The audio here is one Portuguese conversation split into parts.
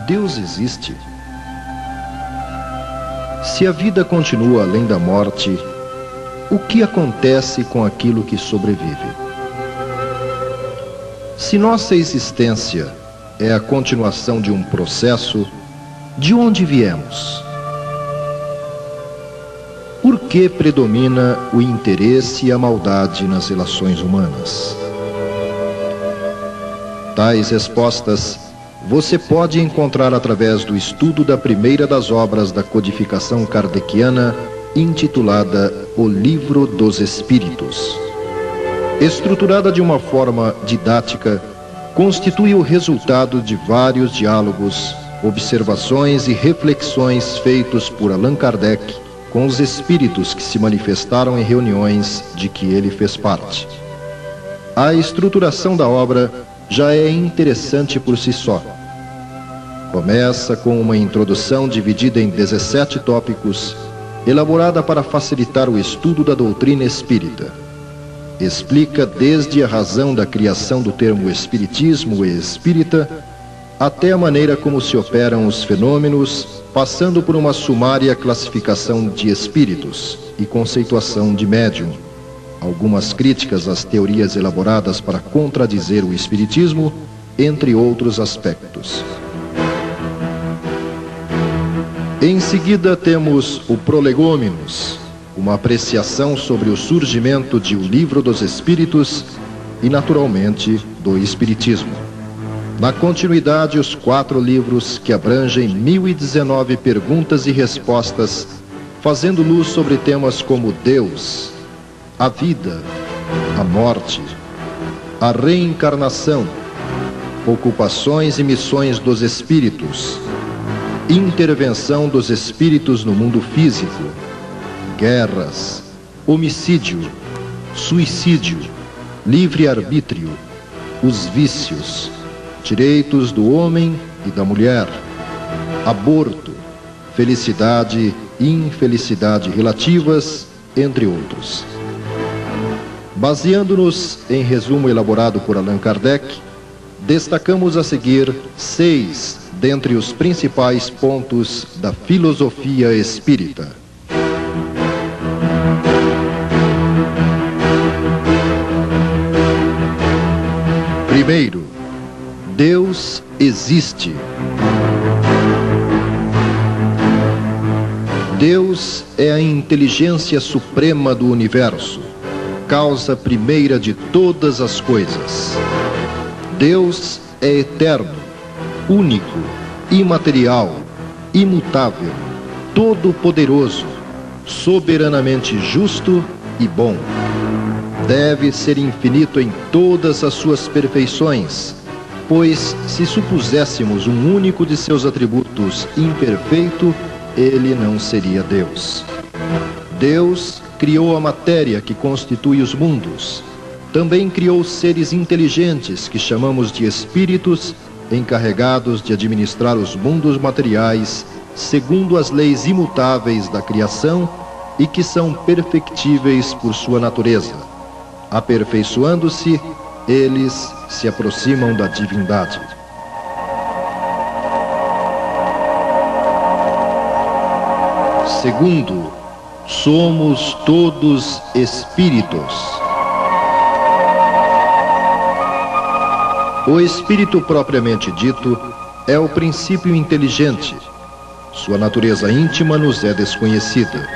Deus existe? Se a vida continua além da morte, o que acontece com aquilo que sobrevive? Se nossa existência é a continuação de um processo, de onde viemos? Por que predomina o interesse e a maldade nas relações humanas? Tais respostas você pode encontrar através do estudo da primeira das obras da codificação kardeciana, intitulada O Livro dos Espíritos. Estruturada de uma forma didática, constitui o resultado de vários diálogos, observações e reflexões feitos por Allan Kardec com os espíritos que se manifestaram em reuniões de que ele fez parte. A estruturação da obra já é interessante por si só. Começa com uma introdução dividida em 17 tópicos, elaborada para facilitar o estudo da doutrina espírita. Explica desde a razão da criação do termo espiritismo e espírita, até a maneira como se operam os fenômenos, passando por uma sumária classificação de espíritos e conceituação de médium, algumas críticas às teorias elaboradas para contradizer o espiritismo, entre outros aspectos. Em seguida temos o Prolegômenos, uma apreciação sobre o surgimento de O Livro dos Espíritos e, naturalmente, do Espiritismo. Na continuidade, os 4 livros que abrangem 1019 perguntas e respostas, fazendo luz sobre temas como Deus, a vida, a morte, a reencarnação, ocupações e missões dos espíritos, intervenção dos espíritos no mundo físico, guerras, homicídio, suicídio, livre-arbítrio, os vícios, direitos do homem e da mulher, aborto, felicidade e infelicidade relativas, entre outros. Baseando-nos em resumo elaborado por Allan Kardec, destacamos a seguir 6 dentre os principais pontos da filosofia espírita. Primeiro, Deus existe. Deus é a inteligência suprema do universo, causa primeira de todas as coisas. Deus é eterno, único, imaterial, imutável, todo-poderoso, soberanamente justo e bom. Deve ser infinito em todas as suas perfeições, pois se supuséssemos um único de seus atributos imperfeito, ele não seria Deus. Deus criou a matéria que constitui os mundos. Também criou seres inteligentes que chamamos de espíritos, encarregados de administrar os mundos materiais segundo as leis imutáveis da criação e que são perfectíveis por sua natureza. Aperfeiçoando-se, eles se aproximam da divindade. Segundo, somos todos espíritos. O espírito propriamente dito é o princípio inteligente. Sua natureza íntima nos é desconhecida.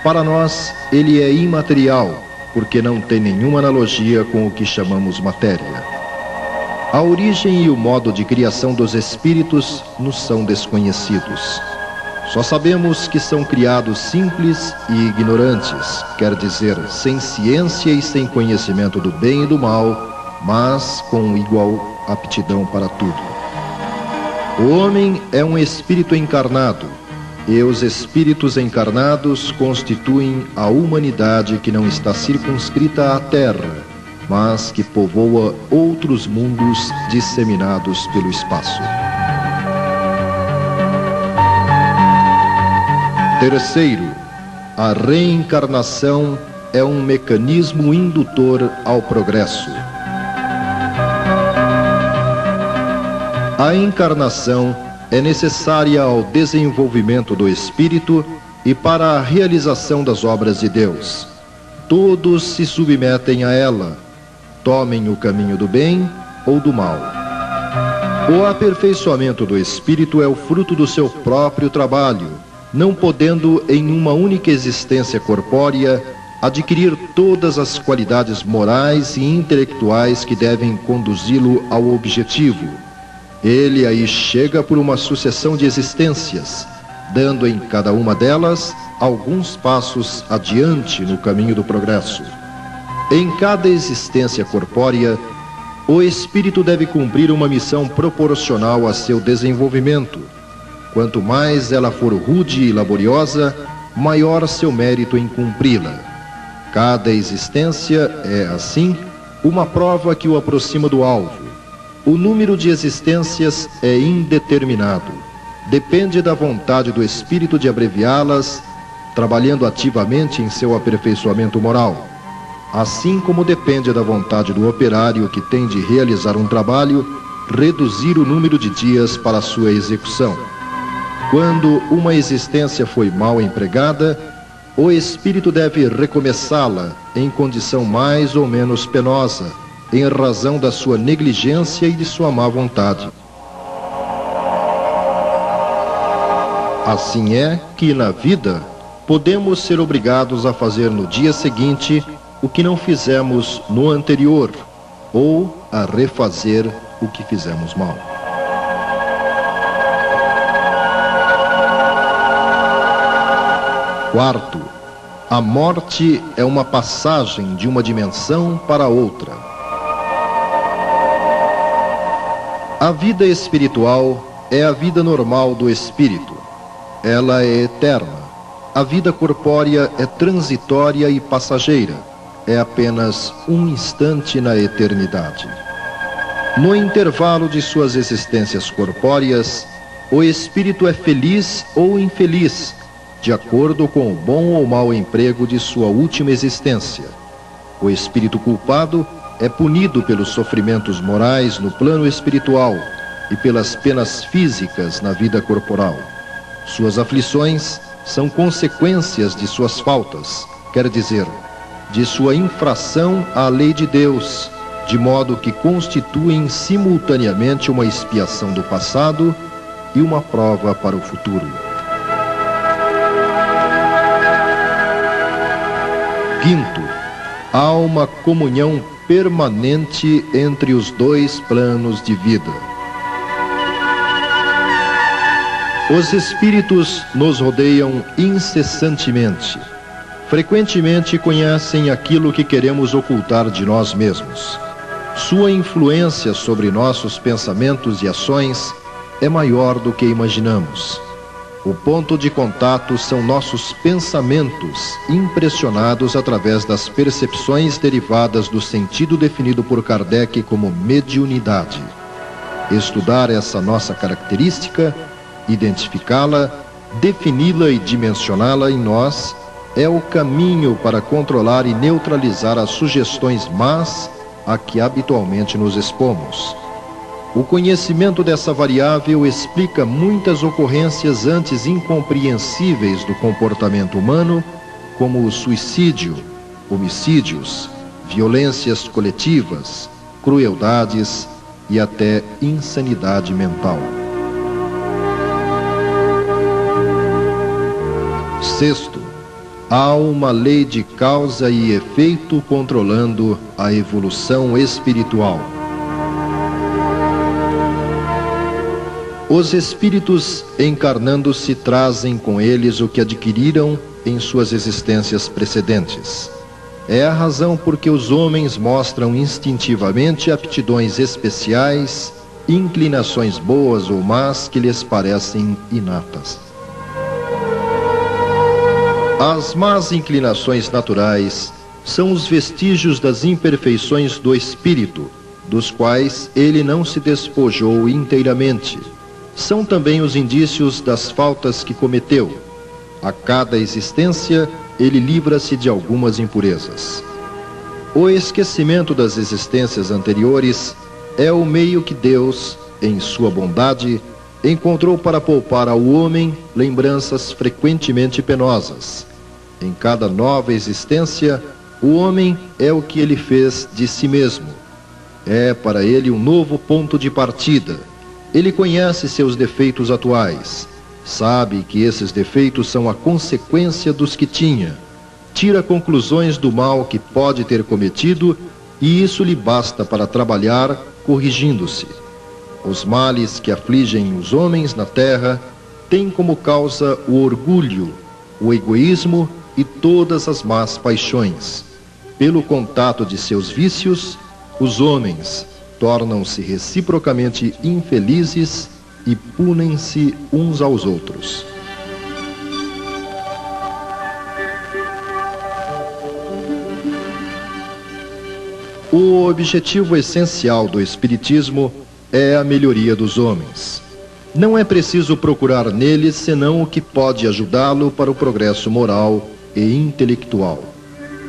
Para nós, ele é imaterial, porque não tem nenhuma analogia com o que chamamos matéria. A origem e o modo de criação dos espíritos nos são desconhecidos. Só sabemos que são criados simples e ignorantes, quer dizer, sem ciência e sem conhecimento do bem e do mal, mas com igual aptidão para tudo. O homem é um espírito encarnado, e os espíritos encarnados constituem a humanidade que não está circunscrita à Terra, mas que povoa outros mundos disseminados pelo espaço. Terceiro, a reencarnação é um mecanismo indutor ao progresso. A encarnação é necessária ao desenvolvimento do espírito e para a realização das obras de Deus. Todos se submetem a ela, tomem o caminho do bem ou do mal. O aperfeiçoamento do espírito é o fruto do seu próprio trabalho, não podendo em uma única existência corpórea adquirir todas as qualidades morais e intelectuais que devem conduzi-lo ao objetivo. Ele aí chega por uma sucessão de existências, dando em cada uma delas alguns passos adiante no caminho do progresso. Em cada existência corpórea, o espírito deve cumprir uma missão proporcional a seu desenvolvimento. Quanto mais ela for rude e laboriosa, maior seu mérito em cumpri-la. Cada existência é, assim, uma prova que o aproxima do alvo. O número de existências é indeterminado. Depende da vontade do espírito de abreviá-las, trabalhando ativamente em seu aperfeiçoamento moral. Assim como depende da vontade do operário que tem de realizar um trabalho, reduzir o número de dias para a sua execução. Quando uma existência foi mal empregada, o espírito deve recomeçá-la em condição mais ou menos penosa, em razão da sua negligência e de sua má vontade. Assim é que, na vida, podemos ser obrigados a fazer no dia seguinte o que não fizemos no anterior, ou a refazer o que fizemos mal. Quarto, a morte é uma passagem de uma dimensão para outra. A vida espiritual é a vida normal do espírito. Ela é eterna. A vida corpórea é transitória e passageira. É apenas um instante na eternidade. No intervalo de suas existências corpóreas, o espírito é feliz ou infeliz, de acordo com o bom ou mau emprego de sua última existência. O espírito culpado é punido pelos sofrimentos morais no plano espiritual e pelas penas físicas na vida corporal. Suas aflições são consequências de suas faltas, quer dizer, de sua infração à lei de Deus, de modo que constituem simultaneamente uma expiação do passado e uma prova para o futuro. Quinto, há uma comunhão permanente entre os dois planos de vida. Os espíritos nos rodeiam incessantemente. Frequentemente conhecem aquilo que queremos ocultar de nós mesmos. Sua influência sobre nossos pensamentos e ações é maior do que imaginamos. O ponto de contato são nossos pensamentos, impressionados através das percepções derivadas do sentido definido por Kardec como mediunidade. Estudar essa nossa característica, identificá-la, defini-la e dimensioná-la em nós, é o caminho para controlar e neutralizar as sugestões más a que habitualmente nos expomos. O conhecimento dessa variável explica muitas ocorrências antes incompreensíveis do comportamento humano, como o suicídio, homicídios, violências coletivas, crueldades e até insanidade mental. Sexto, há uma lei de causa e efeito controlando a evolução espiritual. Os espíritos, encarnando-se, trazem com eles o que adquiriram em suas existências precedentes. É a razão por que os homens mostram instintivamente aptidões especiais, inclinações boas ou más que lhes parecem inatas. As más inclinações naturais são os vestígios das imperfeições do espírito, dos quais ele não se despojou inteiramente. São também os indícios das faltas que cometeu. A cada existência, ele livra-se de algumas impurezas. O esquecimento das existências anteriores é o meio que Deus, em sua bondade, encontrou para poupar ao homem lembranças frequentemente penosas. Em cada nova existência, o homem é o que ele fez de si mesmo. É para ele um novo ponto de partida. Ele conhece seus defeitos atuais, sabe que esses defeitos são a consequência dos que tinha, tira conclusões do mal que pode ter cometido e isso lhe basta para trabalhar corrigindo-se. Os males que afligem os homens na terra têm como causa o orgulho, o egoísmo e todas as más paixões. Pelo contato de seus vícios, os homens tornam-se reciprocamente infelizes e punem-se uns aos outros. O objetivo essencial do Espiritismo é a melhoria dos homens. Não é preciso procurar neles senão o que pode ajudá-lo para o progresso moral e intelectual.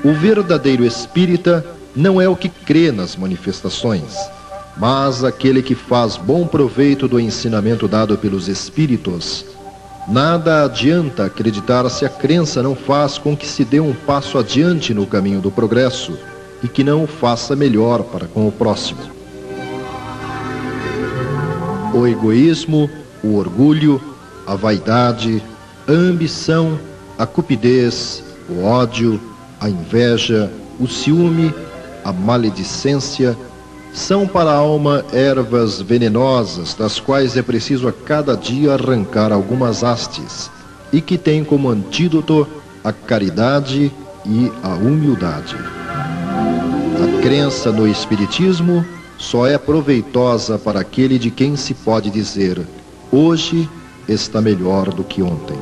O verdadeiro espírita não é o que crê nas manifestações, mas aquele que faz bom proveito do ensinamento dado pelos espíritos. Nada adianta acreditar se a crença não faz com que se dê um passo adiante no caminho do progresso e que não o faça melhor para com o próximo. O egoísmo, o orgulho, a vaidade, a ambição, a cupidez, o ódio, a inveja, o ciúme, a maledicência, são para a alma ervas venenosas, das quais é preciso a cada dia arrancar algumas hastes, e que têm como antídoto a caridade e a humildade. A crença no Espiritismo só é proveitosa para aquele de quem se pode dizer: hoje está melhor do que ontem.